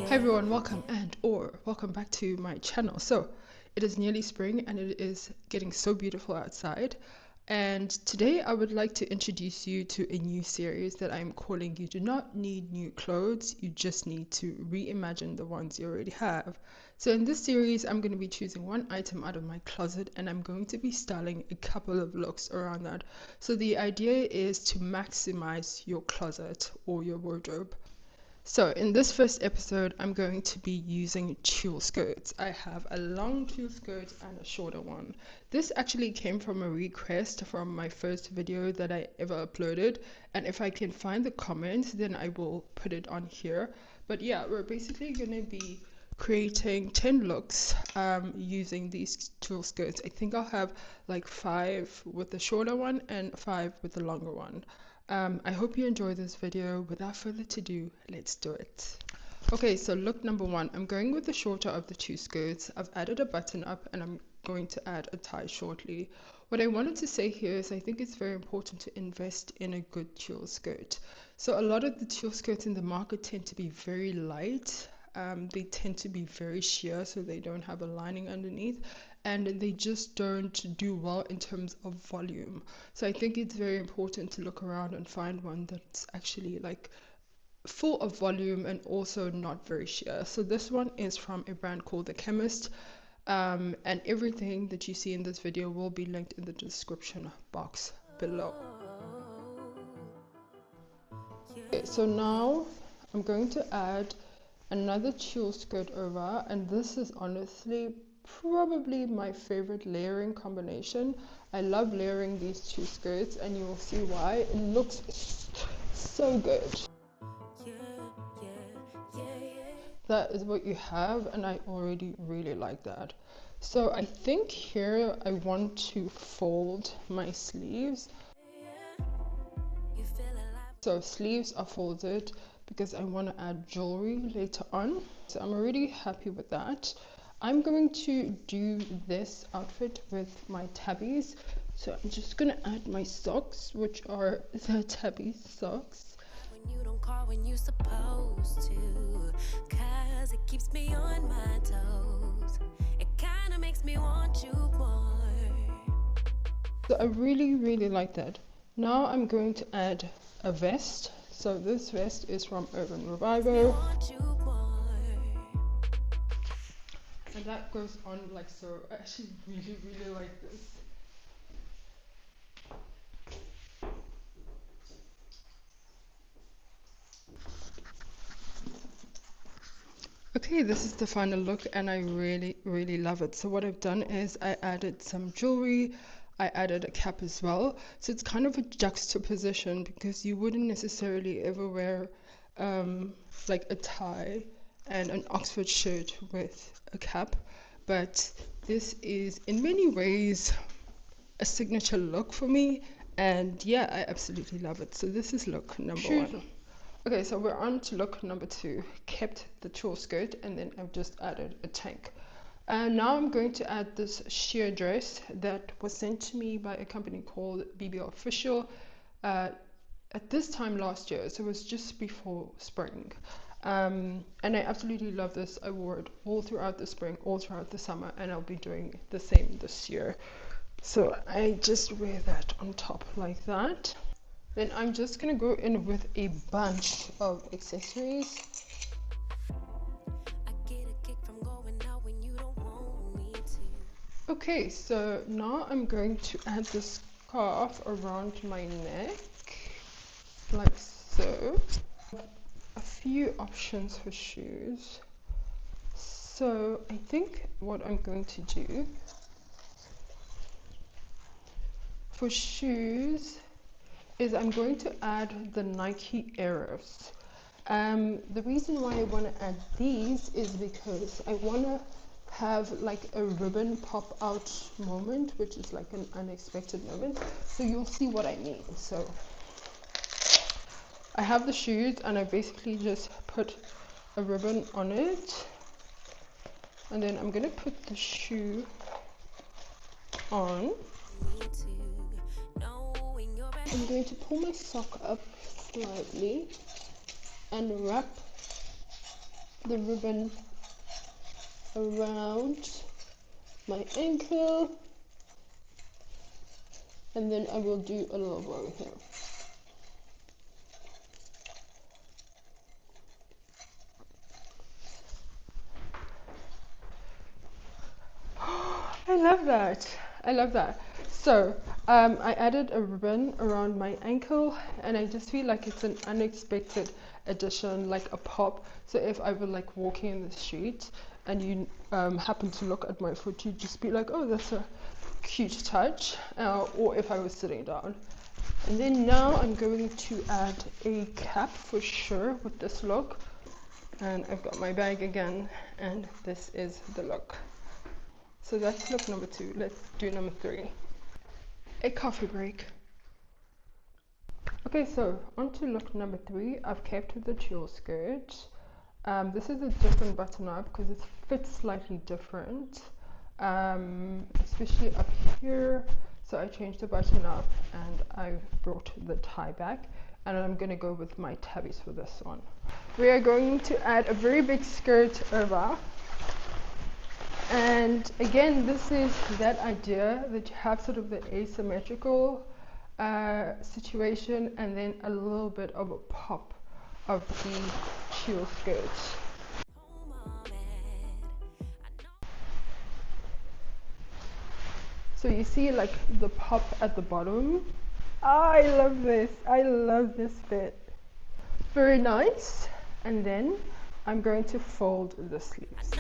Hi everyone, welcome back to my channel. So it is nearly spring and it is getting so beautiful outside. And today I would like to introduce you to a new series that I'm calling You Do Not Need New Clothes, You Just Need to Reimagine the Ones You Already Have. So in this series, I'm going to be choosing one item out of my closet and I'm going to be styling a couple of looks around that. So the idea is to maximize your closet or your wardrobe. So in this first episode, I'm going to be using tulle skirts. I have a long tulle skirt and a shorter one. This actually came from a request from my first video that I ever uploaded. And if I can find the comments, then I will put it on here. But yeah, we're basically going to be creating 10 looks using these tulle skirts. I think I'll have like 5 with the shorter one and 5 with the longer one. I hope you enjoy this video. Without further ado, let's do it. Okay, so look number 1. I'm going with the shorter of the two skirts. I've added a button up and I'm going to add a tie shortly. What I wanted to say here is I think it's very important to invest in a good tulle skirt. So a lot of the tulle skirts in the market tend to be very light. They tend to be very sheer, so they don't have a lining underneath, and they just don't do well in terms of volume. So I think it's very important to look around and find one that's actually like full of volume and also not very sheer. So this one is from a brand called The Chemist, and everything that you see in this video will be linked in the description box below. Okay, so now I'm going to add another tulle skirt over, and this is honestly probably my favorite layering combination. I love layering these two skirts and you will see why. It looks so good. That is what you have, and I already really like that. So I think here I want to fold my sleeves. So sleeves are folded because I want to add jewelry later on. So I'm already happy with that. I'm going to do this outfit with my tabbies. So I'm just going to add my socks, which are the tabby socks. When you don't call when you supposed to, 'cause it keeps me on my toes. It kind of makes me want you more. So I really like that. Now I'm going to add a vest. So this vest is from Urban Revival. And that goes on like so. I actually really like this. Okay, this is the final look and I really love it. So what I've done is I added some jewelry. I added a cap as well. So it's kind of a juxtaposition because you wouldn't necessarily ever wear like a tie and an Oxford shirt with a cap. But this is in many ways a signature look for me. And yeah, I absolutely love it. So this is look number 1. Okay, so we're on to look number 2. Kept the tulle skirt and then I've just added a tank. And now I'm going to add this sheer dress that was sent to me by a company called BB Official at this time last year. So it was just before spring. And I absolutely love this. I wore it all throughout the spring, all throughout the summer, and I'll be doing the same this year. So I just wear that on top like that. Then I'm just gonna go in with a bunch of accessories. Okay, so now I'm going to add the scarf around my neck, like so. A few options for shoes. So I think what I'm going to do for shoes is I'm going to add the Nike Airs. The reason why I want to add these is because I want to have like a ribbon pop out moment, which is like an unexpected moment. So you'll see what I mean. So I have the shoes and I basically just put a ribbon on it. And then I'm going to put the shoe on. I'm going to pull my sock up slightly and wrap the ribbon around my ankle, and then I will do a little bow here. I love that. I love that. So I added a ribbon around my ankle, and I just feel like it's an unexpected addition, like a pop. So if I were like walking in the street and you happen to look at my foot, you'd just be like, oh, that's a cute touch. Or if I was sitting down. And then now I'm going to add a cap for sure with this look. And I've got my bag again, and this is the look. So that's look number 2. Let's do number 3. A coffee break. Okay, so on to look number 3. I've kept the tulle skirt. This is a different button up because it fits slightly different, especially up here. So I changed the button up and I've brought the tie back, and I'm going to go with my tabbies for this one. We are going to add a very big skirt over. And again, this is that idea that you have sort of the asymmetrical situation and then a little bit of a pop of the tulle skirt. So you see like the pop at the bottom. I love this. I love this fit. Very nice. And then I'm going to fold the sleeves.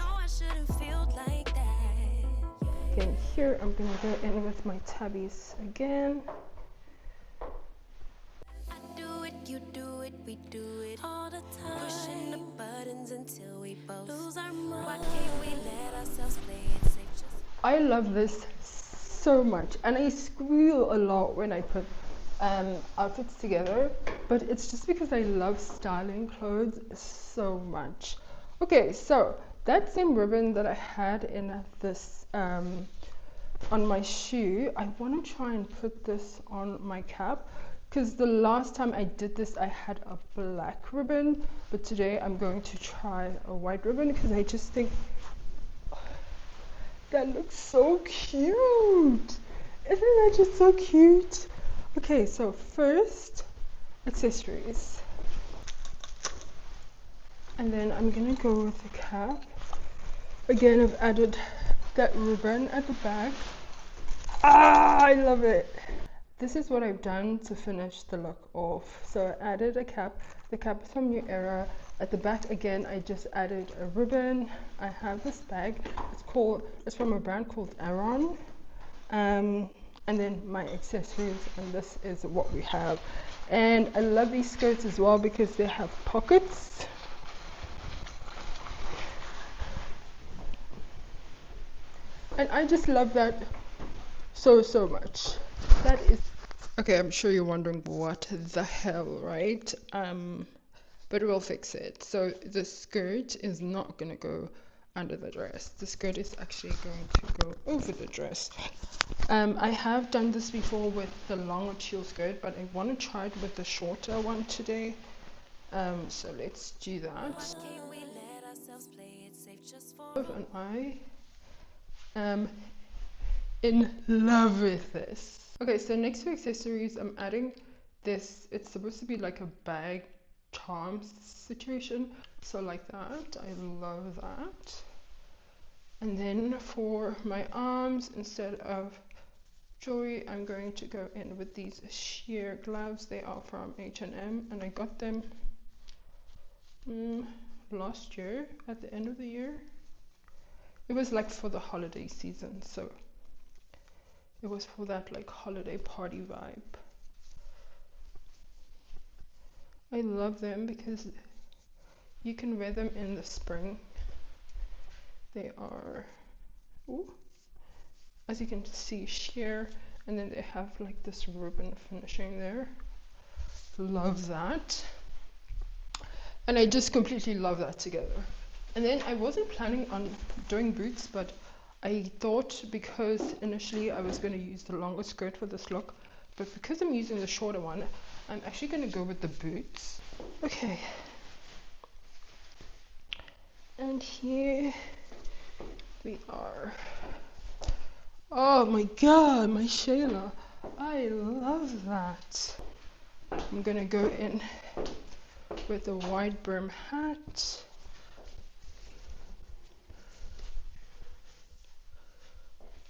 Again, here I'm going to go in with my tabbies again. You do it, we do it all the time. Pushing the buttons until we both lose our mind. Why can't we let ourselves play it safe? I love this so much, and I squeal a lot when I put outfits together, but it's just because I love styling clothes so much. Okay, so that same ribbon that I had in this on my shoe, I want to try and put this on my cap, because the last time I did this I had a black ribbon, but today I'm going to try a white ribbon because I just think that looks so cute. Isn't that just so cute? Okay, so first, accessories. And then I'm gonna go with the cap. Again, I've added that ribbon at the back. Ah, I love it. This is what I've done to finish the look off. So I added a cap. The cap is from New Era. At the back again, I just added a ribbon. I have this bag. It's from a brand called Aron. And then my accessories, and this is what we have. And I love these skirts as well because they have pockets. And I just love that so much. That is okay. I'm sure you're wondering what the hell, right? But we'll fix it. So the skirt is not gonna go under the dress. The skirt is actually going to go over the dress. I have done this before with the longer tulle skirt, but I want to try it with the shorter one today. So let's do that. And I am in love with this. Okay, so next to accessories, I'm adding this. It's supposed to be like a bag charm situation. So like that, I love that. And then for my arms, instead of jewelry, I'm going to go in with these sheer gloves. They are from H&M, and I got them last year at the end of the year. It was like for the holiday season, so it was for that like holiday party vibe. I love them because you can wear them in the spring. They are, ooh, as you can see, sheer, and then they have like this ribbon finishing there. Love that. And I just completely love that together. And then I wasn't planning on doing boots, but I thought because initially I was going to use the longer skirt for this look, but because I'm using the shorter one, I'm actually going to go with the boots. Okay. And here we are. Oh my god, my Shayla. I love that. I'm gonna go in with a wide brim hat.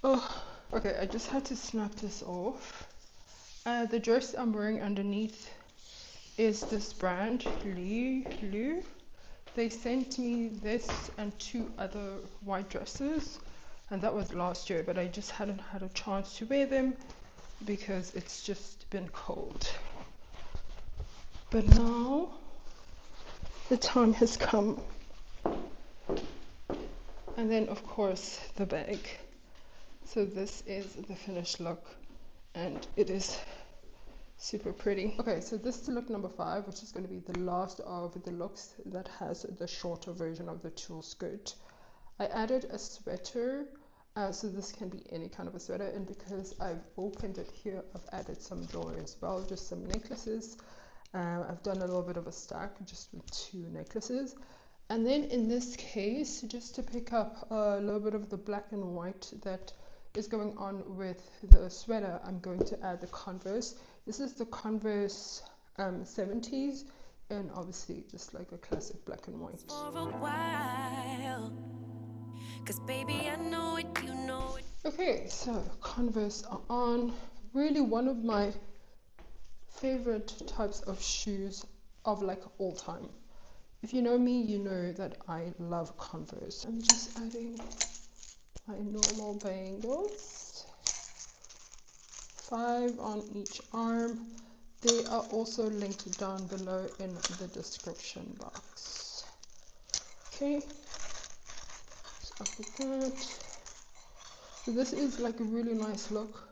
Oh, okay, I just had to snap this off. The dress I'm wearing underneath is this brand, Lu. They sent me this and 2 other white dresses, and that was last year, but I just hadn't had a chance to wear them because it's just been cold. But now the time has come. And then of course the bag. So this is the finished look, and it is super pretty. Okay, so this is look number 5, which is going to be the last of the looks that has the shorter version of the tulle skirt. I added a sweater, so this can be any kind of a sweater, and because I've opened it here, I've added some jewelry as well, just some necklaces. I've done a little bit of a stack just with 2 necklaces. And then in this case, just to pick up a little bit of the black and white that is going on with the sweater, I'm going to add the Converse. This is the Converse 70s, and obviously just like a classic black and white. For a while, 'cause baby, I know it, you know it. Okay, so Converse are on. Really one of my favorite types of shoes of like all time. If you know me, you know that I love Converse. I'm just adding my normal bangles, 5 on each arm. They are also linked down below in the description box. Okay, so after that, so this is like a really nice look.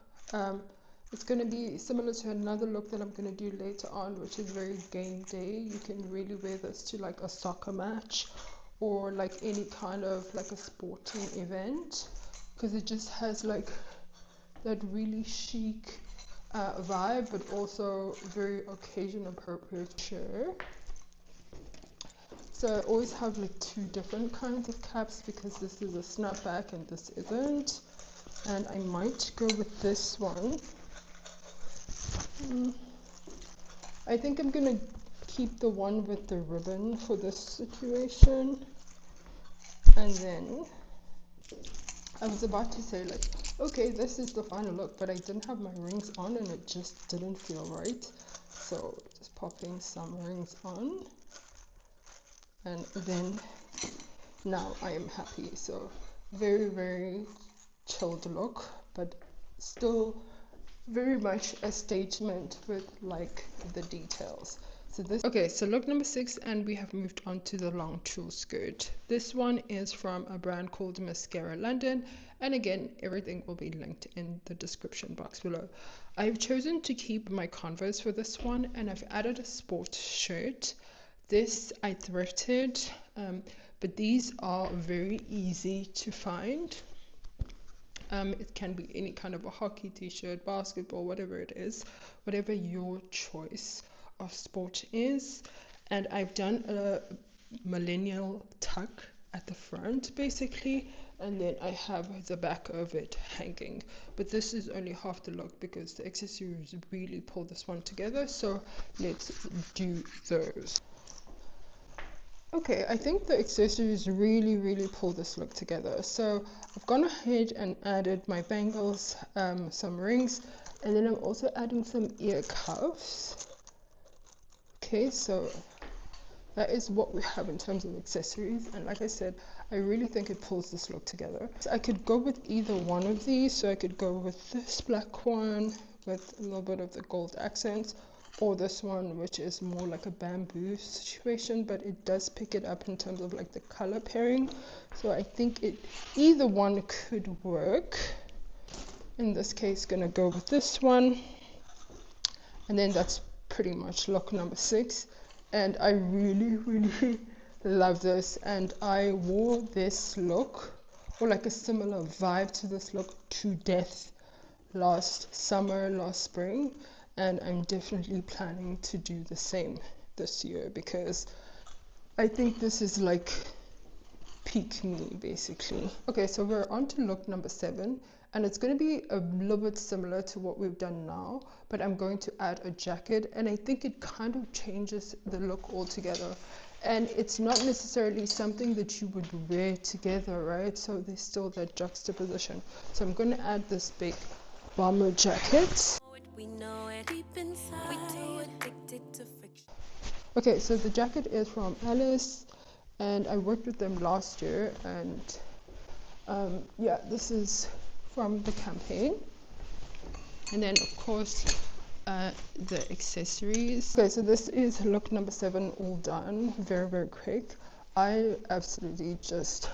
It's going to be similar to another look that I'm going to do later on, which is very game day. You can really wear this to like a soccer match or like any kind of like a sporting event, because it just has like that really chic vibe, but also very occasion appropriate shirt. So I always have like 2 different kinds of caps because this is a snapback and this isn't. And I might go with this one. I think I'm gonna keep the one with the ribbon for this situation. And then I was about to say like, okay, this is the final look, but I didn't have my rings on and it just didn't feel right. So just popping some rings on, and then now I am happy. So very, very chilled look, but still very much a statement with like the details. So this, okay, so look number 6, and we have moved on to the long tulle skirt. This one is from a brand called Mascara London, and again, everything will be linked in the description box below. I've chosen to keep my Converse for this one, and I've added a sport shirt. This I thrifted, but these are very easy to find. It can be any kind of a hockey t-shirt, basketball, whatever it is, whatever your choice of sport is. And I've done a millennial tuck at the front basically, and then I have the back of it hanging. But this is only half the look because the accessories really pull this one together, so let's do those. Okay, I think the accessories really pull this look together. So I've gone ahead and added my bangles, some rings, and then I'm also adding some ear cuffs. Okay, so that is what we have in terms of accessories, and like I said, I really think it pulls this look together. So I could go with either one of these, so I could go with this black one with a little bit of the gold accents, or this one which is more like a bamboo situation, but it does pick it up in terms of like the color pairing. So I think either one could work. In this case, gonna go with this one, and then that's pretty much look number 6. And I really love this, and I wore this look, or like a similar vibe to this look, to death last summer, last spring, and I'm definitely planning to do the same this year because I think this is like peak me basically. Okay, so we're on to look number 7, and it's going to be a little bit similar to what we've done now, but I'm going to add a jacket, and I think it kind of changes the look altogether. And it's not necessarily something that you would wear together, right? So there's still that juxtaposition. So I'm going to add this big bomber jacket. We know it deep inside. We too addicted to friction. Okay, so the jacket is from Alice, and I worked with them last year, and yeah, this is from the campaign. And then of course the accessories. Okay, so this is look number 7 all done, very quick. I absolutely just,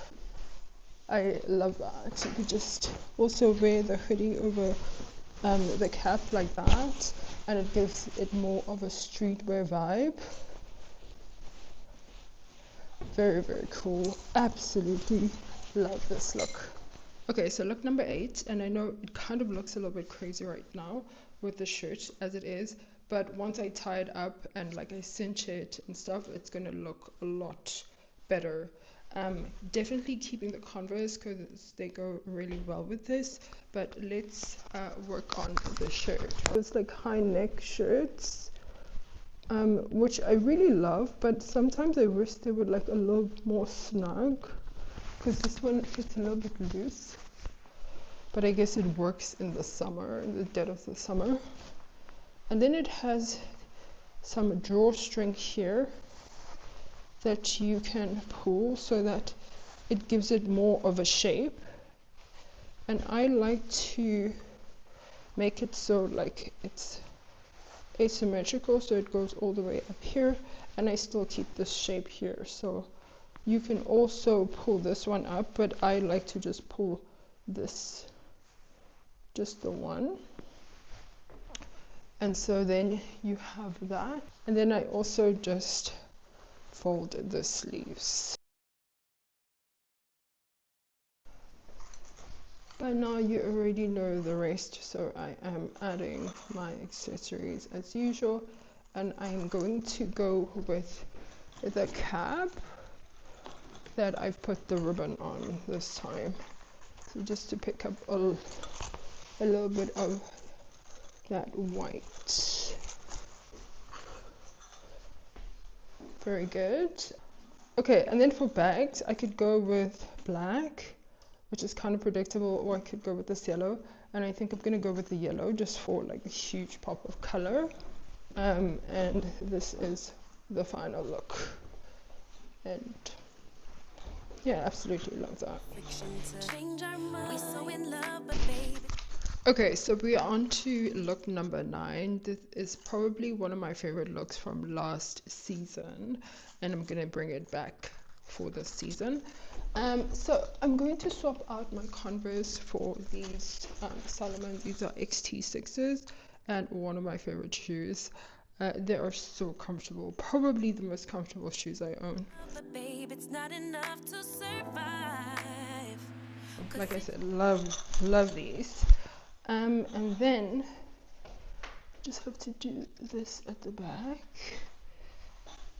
I love that. You could just also wear the hoodie over the cap like that, and it gives it more of a streetwear vibe. Very cool. Absolutely love this look. Okay, so look number 8, and I know it kind of looks a little bit crazy right now with the shirt as it is, but once I tie it up and like I cinch it and stuff, it's gonna look a lot better. Definitely keeping the Converse because they go really well with this, but let's work on the shirt. It's like high neck shirts, which I really love, but sometimes I wish they were like a little more snug, because this one fits a little bit loose, but I guess it works in the summer, in the dead of the summer. And then it has some drawstring here that you can pull so that it gives it more of a shape, and I like to make it so like it's asymmetrical, so it goes all the way up here, and I still keep this shape here. So you can also pull this one up, but I like to just pull this, just the one. And so then you have that. And then I also just fold the sleeves. By now you already know the rest, so I am adding my accessories as usual, and I'm going to go with the cap that I've put the ribbon on this time. So just to pick up a little bit of that white. Very good. Okay, and then for bags, I could go with black, which is kind of predictable, or I could go with this yellow, and I think I'm gonna go with the yellow just for like a huge pop of color. And this is the final look, and yeah, absolutely love that. Okay, so we are on to look number 9. This is probably one of my favorite looks from last season, and I'm gonna bring it back for this season. So I'm going to swap out my Converse for these Salomon. These are XT6s, and one of my favorite shoes. They are so comfortable, probably the most comfortable shoes I own. But babe, it's not enough to survive. Like I said, love these. And then just have to do this at the back,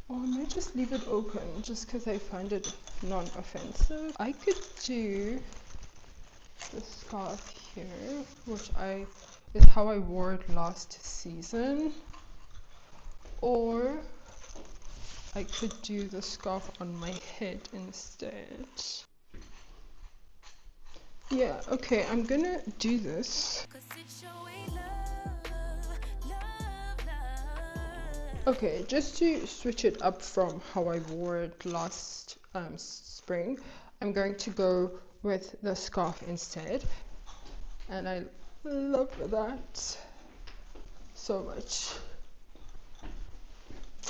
or I might just leave it open just because I find it non-offensive. I could do the scarf here, which is how I wore it last season, or I could do the scarf on my head instead. Yeah, okay, I'm gonna do this. Okay, just to switch it up from how I wore it last spring, I'm going to go with the scarf instead, and I love that so much.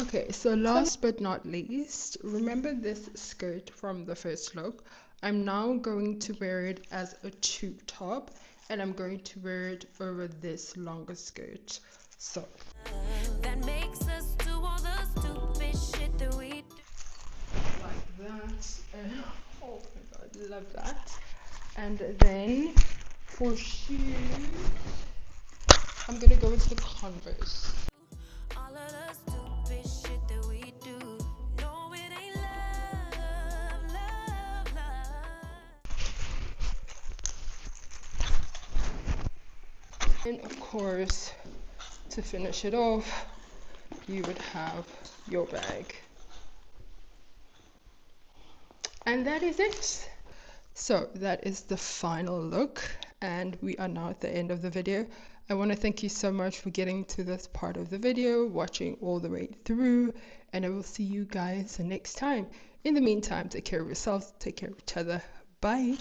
Okay, so last but not least, remember this skirt from the first look? I'm now going to wear it as a tube top, and I'm going to wear it over this longer skirt. So that makes us do all the stupid shit that we do. Like that, and oh my god, love that. And then for shoes, I'm gonna go with the Converse. All of the stupid shit that we do. No, it ain't love, love, And of course, to finish it off, you would have your bag. And that is it. So that is the final look, and we are now at the end of the video. I want to thank you so much for getting to this part of the video, watching all the way through, and I will see you guys next time. In the meantime, take care of yourselves, take care of each other. Bye.